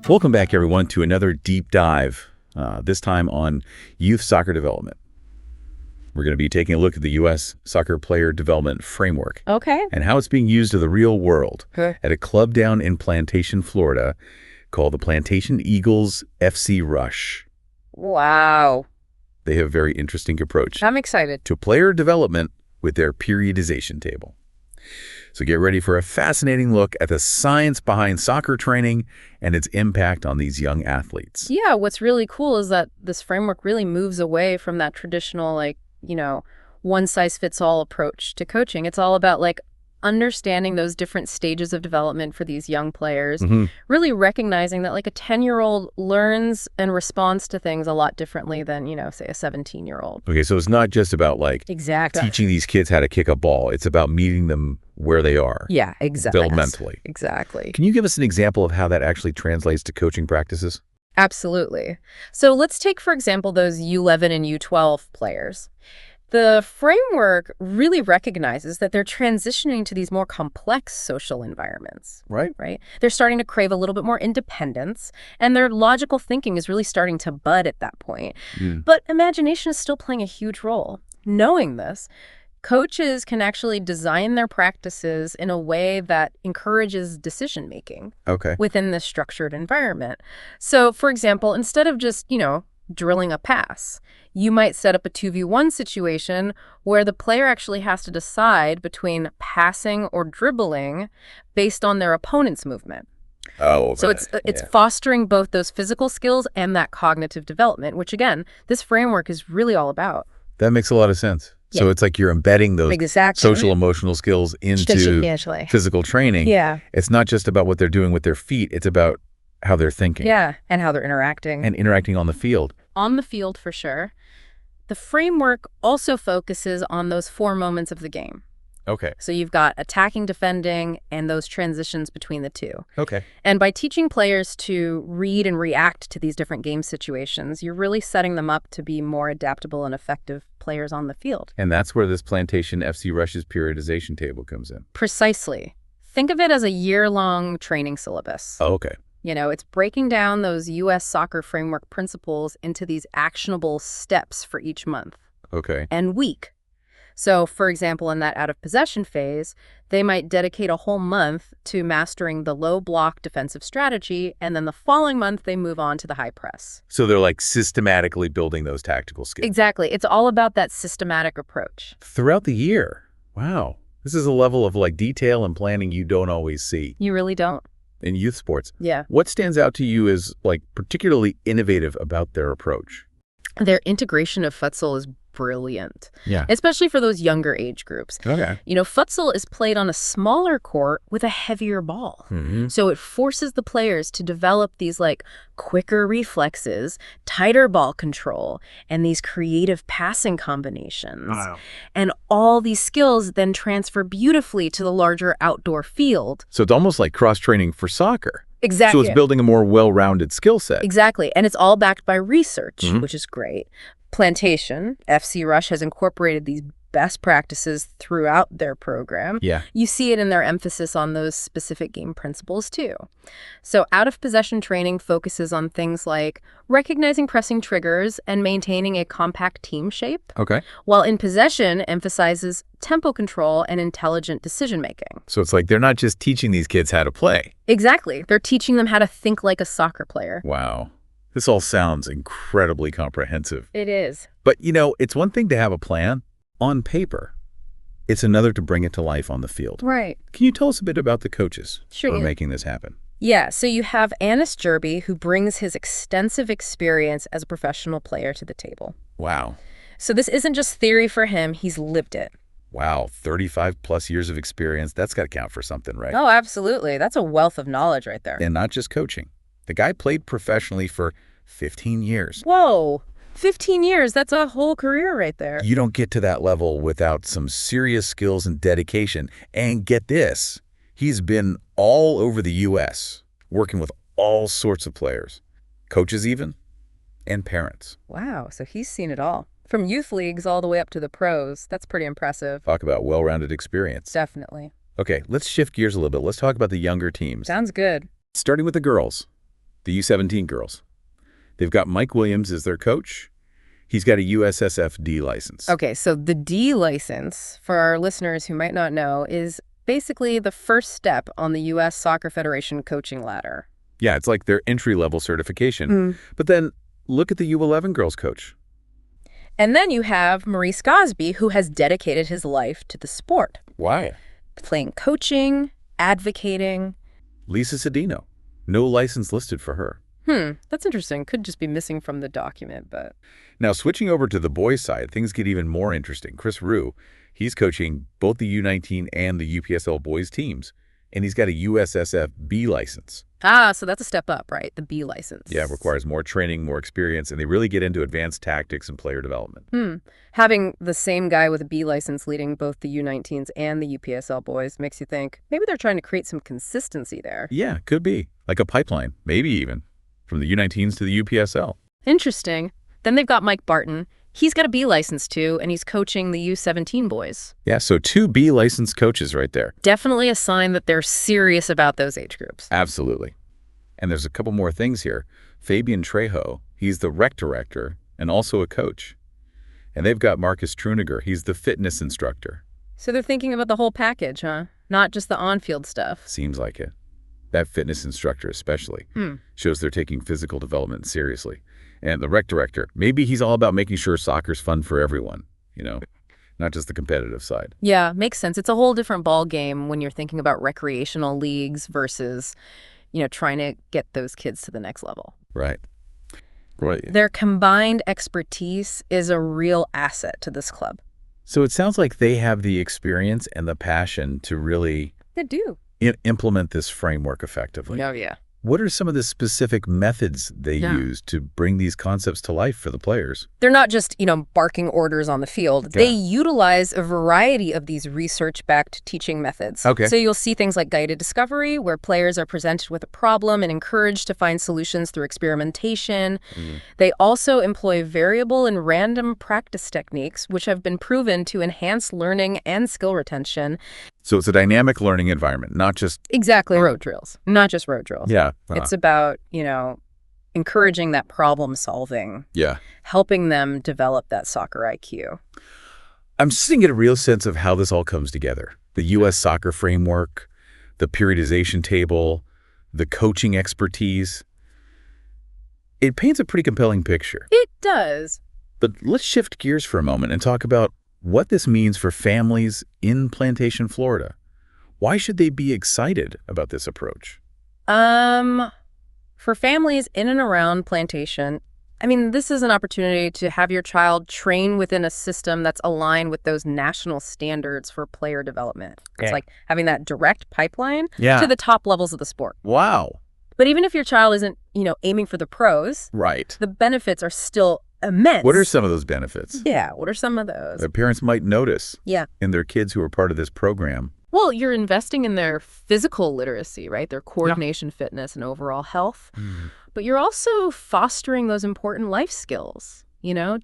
Welcome back, everyone, to another deep dive, this time on youth soccer development. We're going to be taking a look at the U.S. Soccer Player Development Framework. Okay. And how it's being used in the real world Okay. at a club down in Plantation, Florida, called the Plantation Eagles FC Rush. Wow. They have a very interesting approach I'm excited. to player development with their periodization table. So get ready for a fascinating look at the science behind soccer training and its impact on these young athletes. Yeah, what's really cool is that this framework really moves away from that traditional, one-size-fits-all approach to coaching. It's all about, understanding those different stages of development for these young players, really recognizing that, a 10-year-old learns and responds to things a lot differently than, say, a 17-year-old. Okay, so it's not just about, Exactly. teaching these kids how to kick a ball. It's about meeting them where they are. Yeah, exactly. Developmentally. Exactly. Can you give us an example of how that actually translates to coaching practices? Absolutely. So let's take, for example, those U11 and U12 players. The framework really recognizes that they're transitioning to these more complex social environments. Right. They're starting to crave a little bit more independence, and their logical thinking is really starting to bud at that point. But imagination is still playing a huge role. Knowing this, coaches can actually design their practices in a way that encourages decision-making within this structured environment. So, for example, instead of just, drilling a pass, you might set up a 2v1 situation where the player actually has to decide between passing or dribbling based on their opponent's movement. So it's fostering both those physical skills and that cognitive development, which, again, this framework is really all about. That makes a lot of sense. Yeah. So it's like you're embedding those social emotional skills into physical training. Yeah. It's not just about what they're doing with their feet. It's about how they're thinking. Yeah, and how they're interacting. And interacting on the field. On the field, for sure. The framework also focuses on those 4 moments of the game. Okay. So you've got attacking, defending, and those transitions between the two. Okay. And by teaching players to read and react to these different game situations, you're really setting them up to be more adaptable and effective players on the field. And that's where this Plantation FC Rush's periodization table comes in. Precisely. Think of it as a year-long training syllabus. Oh, okay. It's breaking down those U.S. soccer framework principles into these actionable steps for each month. Okay. And week. So, for example, in that out-of-possession phase, they might dedicate a whole month to mastering the low-block defensive strategy, and then the following month they move on to the high press. So they're systematically building those tactical skills. Exactly. It's all about that systematic approach. Throughout the year. Wow. This is a level of detail and planning you don't always see. You really don't. In youth sports. Yeah. What stands out to you as particularly innovative about their approach? Their integration of futsal is brilliant. Yeah. Especially for those younger age groups. Okay. Futsal is played on a smaller court with a heavier ball. So it forces the players to develop these quicker reflexes, tighter ball control, and these creative passing combinations. Wow. And all these skills then transfer beautifully to the larger outdoor field. So it's almost like cross-training for soccer. Exactly. So it's building a more well-rounded skill set. Exactly. And it's all backed by research, which is great. Plantation, FC Rush, has incorporated these best practices throughout their program. Yeah. You see it in their emphasis on those specific game principles, too. So out-of-possession training focuses on things like recognizing pressing triggers and maintaining a compact team shape, Okay. while in possession emphasizes tempo control and intelligent decision-making. So it's they're not just teaching these kids how to play. Exactly. They're teaching them how to think like a soccer player. Wow. This all sounds incredibly comprehensive. It is. But, it's one thing to have a plan on paper. It's another to bring it to life on the field. Right. Can you tell us a bit about the coaches who are making this happen? Yeah, so you have Anis Jerbi, who brings his extensive experience as a professional player to the table. Wow. So this isn't just theory for him, he's lived it. Wow, 35 plus years of experience. That's got to count for something, right? Oh, absolutely. That's a wealth of knowledge right there. And not just coaching. The guy played professionally for 15 years. Whoa, 15 years. That's a whole career right there. You don't get to that level without some serious skills and dedication. And get this, he's been all over the U.S., working with all sorts of players, coaches even, and parents. Wow, so he's seen it all. From youth leagues all the way up to the pros. That's pretty impressive. Talk about well-rounded experience. Definitely. Okay, let's shift gears a little bit. Let's talk about the younger teams. Sounds good. Starting with the girls. the U17 girls. They've got Mike Williams as their coach. He's got a USSF D license. Okay, so the D license, for our listeners who might not know, is basically the first step on the U.S. Soccer Federation coaching ladder. Yeah, it's like their entry-level certification. But then look at the U11 girls coach. And then you have Maurice Gosby, who has dedicated his life to the sport. Why? Playing coaching, advocating. Lisa Cedino. No license listed for her. That's interesting. Could just be missing from the document, but... Now, switching over to the boys' side, things get even more interesting. Chris Rue, he's coaching both the U19 and the UPSL boys teams, and he's got a USSF B license. So that's a step up, right? The B license. Yeah, it requires more training, more experience, and they really get into advanced tactics and player development. Having the same guy with a B license leading both the U19s and the UPSL boys makes you think maybe they're trying to create some consistency there. Yeah, could be. Like a pipeline, maybe even, from the U19s to the UPSL. Interesting. Then they've got Mike Barton. He's got a B license too, and he's coaching the U17 boys. Yeah, so 2 B licensed coaches right there. Definitely a sign that they're serious about those age groups. Absolutely. And there's a couple more things here. Fabian Trejo, he's the rec director and also a coach. And they've got Marcus Truniger. He's the fitness instructor. So they're thinking about the whole package, huh? Not just the on-field stuff. Seems like it. That fitness instructor especially shows they're taking physical development seriously. And the rec director, maybe he's all about making sure soccer's fun for everyone, not just the competitive side. Yeah, makes sense. It's a whole different ball game when you're thinking about recreational leagues versus, trying to get those kids to the next level. Right. Their combined expertise is a real asset to this club. So it sounds like they have the experience and the passion to really They do. Implement this framework effectively. Oh, yeah. What are some of the specific methods they use to bring these concepts to life for the players? They're not just, barking orders on the field. Yeah. They utilize a variety of these research-backed teaching methods. Okay. So you'll see things like guided discovery, where players are presented with a problem and encouraged to find solutions through experimentation. They also employ variable and random practice techniques, which have been proven to enhance learning and skill retention. So it's a dynamic learning environment, not just... Exactly. Road drills. Not just road drills. Yeah. It's about, encouraging that problem solving. Yeah. Helping them develop that soccer IQ. I'm just to get a real sense of how this all comes together. The U.S. soccer framework, the periodization table, the coaching expertise. It paints a pretty compelling picture. It does. But let's shift gears for a moment and talk about what this means for families in Plantation, Florida. Why should they be excited about this approach? For families in and around Plantation, this is an opportunity to have your child train within a system that's aligned with those national standards for player development. Okay. It's like having that direct pipeline Yeah. to the top levels of the sport. Wow. But even if your child isn't, aiming for the pros, Right. the benefits are still immense. What are some of those benefits? Yeah, what are some of those? Their parents might notice Yeah. in their kids who are part of this program. Well, you're investing in their physical literacy, right? Their coordination, fitness, and overall health. But you're also fostering those important life skills,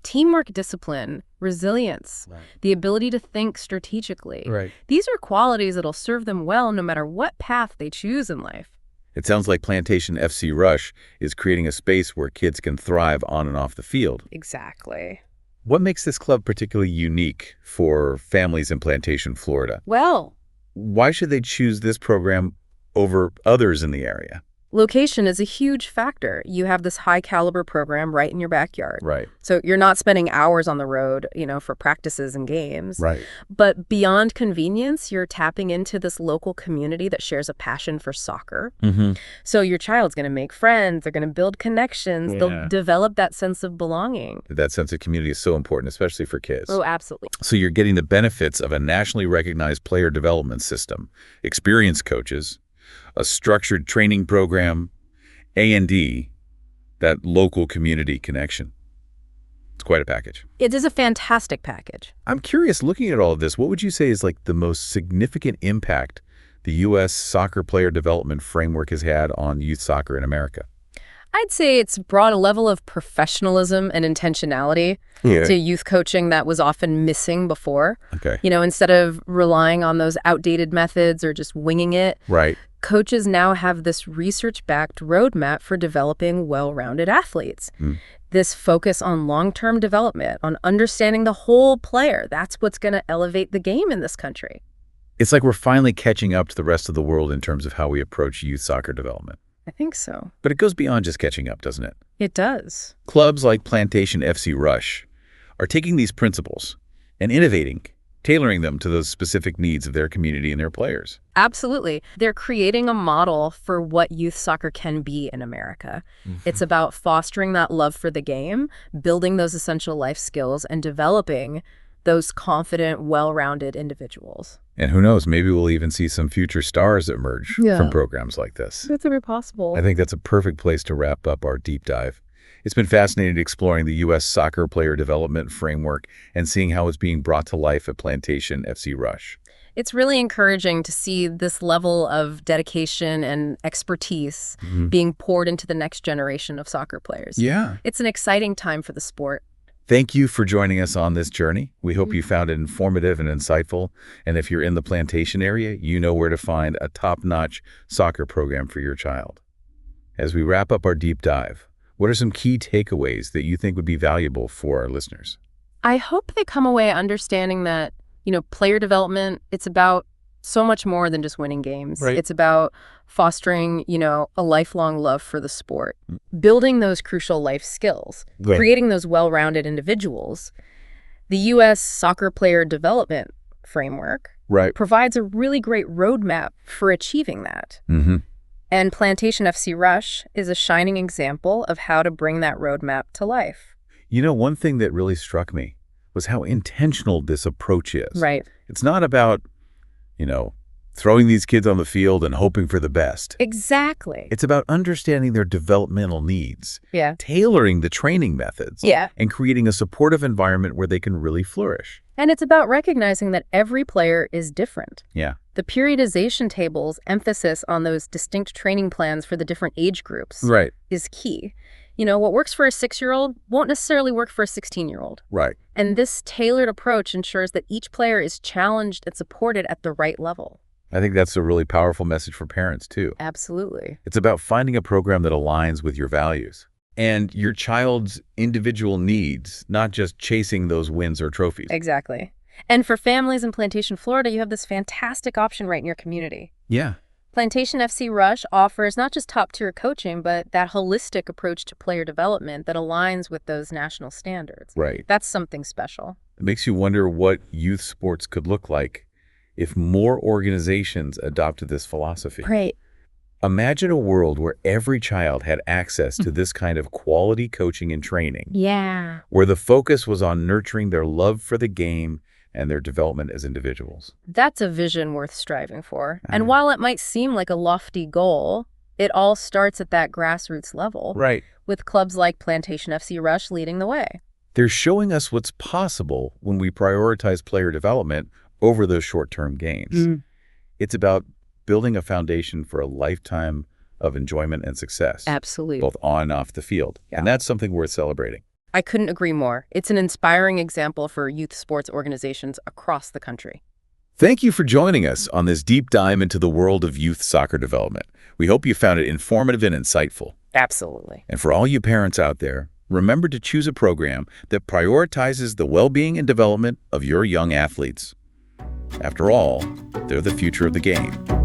teamwork, discipline, resilience, the ability to think strategically. Right. These are qualities that'll serve them well no matter what path they choose in life. It sounds like Plantation FC Rush is creating a space where kids can thrive on and off the field. Exactly. What makes this club particularly unique for families in Plantation, Florida? Well, Why should they choose this program over others in the area? location is a huge factor. You have this high caliber program right in your backyard. Right. So you're not spending hours on the road, for practices and games. Right. But beyond convenience, you're tapping into this local community that shares a passion for soccer. So your child's going to make friends. They're going to build connections. Yeah. They'll develop that sense of belonging. That sense of community is so important, especially for kids. Oh, absolutely. So you're getting the benefits of a nationally recognized player development system, experienced coaches, a structured training program, A&D, that local community connection. It's quite a package. It is a fantastic package. I'm curious, looking at all of this, what would you say is like the most significant impact the U.S. soccer player development framework has had on youth soccer in America? I'd say it's brought a level of professionalism and intentionality to youth coaching that was often missing before. Okay. Instead of relying on those outdated methods or just winging it, Right. Coaches now have this research-backed roadmap for developing well-rounded athletes. This focus on long-term development, on understanding the whole player, that's what's going to elevate the game in this country. It's like we're finally catching up to the rest of the world in terms of how we approach youth soccer development. I think so. But it goes beyond just catching up, doesn't it? It does. Clubs like Plantation FC Rush are taking these principles and innovating, tailoring them to those specific needs of their community and their players. Absolutely. They're creating a model for what youth soccer can be in America. It's about fostering that love for the game, building those essential life skills, and developing those confident, well-rounded individuals. And who knows, maybe we'll even see some future stars emerge from programs like this. That's very possible. I think that's a perfect place to wrap up our deep dive. It's been fascinating exploring the U.S. soccer player development framework and seeing how it's being brought to life at Plantation FC Rush. It's really encouraging to see this level of dedication and expertise being poured into the next generation of soccer players. Yeah. It's an exciting time for the sport. Thank you for joining us on this journey. We hope you found it informative and insightful. And if you're in the Plantation area, you know where to find a top-notch soccer program for your child. As we wrap up our deep dive, what are some key takeaways that you think would be valuable for our listeners? I hope they come away understanding that, player development, it's about so much more than just winning games. Right. It's about fostering, a lifelong love for the sport, building those crucial life skills, creating those well-rounded individuals. The U.S. soccer player development framework provides a really great roadmap for achieving that. And Plantation FC Rush is a shining example of how to bring that roadmap to life. One thing that really struck me was how intentional this approach is. Right. It's not about throwing these kids on the field and hoping for the best. Exactly. It's about understanding their developmental needs, Yeah. tailoring the training methods, Yeah. and creating a supportive environment where they can really flourish. And it's about recognizing that every player is different. Yeah. The periodization table's emphasis on those distinct training plans for the different age groups Right. is key. What works for a 6-year-old won't necessarily work for a 16-year-old. Right. And this tailored approach ensures that each player is challenged and supported at the right level. I think that's a really powerful message for parents, too. Absolutely. It's about finding a program that aligns with your values and your child's individual needs, not just chasing those wins or trophies. Exactly. And for families in Plantation, Florida, you have this fantastic option right in your community. Yeah. Plantation FC Rush offers not just top-tier coaching, but that holistic approach to player development that aligns with those national standards. Right. That's something special. It makes you wonder what youth sports could look like if more organizations adopted this philosophy. Right. Imagine a world where every child had access to this kind of quality coaching and training, Yeah. where the focus was on nurturing their love for the game and their development as individuals. That's a vision worth striving for. And while it might seem like a lofty goal, it all starts at that grassroots level. Right. With clubs like Plantation FC Rush leading the way. They're showing us what's possible when we prioritize player development over those short-term gains. It's about building a foundation for a lifetime of enjoyment and success. Absolutely. Both on and off the field. Yeah. And that's something worth celebrating. I couldn't agree more. It's an inspiring example for youth sports organizations across the country. Thank you for joining us on this deep dive into the world of youth soccer development. We hope you found it informative and insightful. Absolutely. And for all you parents out there, remember to choose a program that prioritizes the well-being and development of your young athletes. After all, they're the future of the game.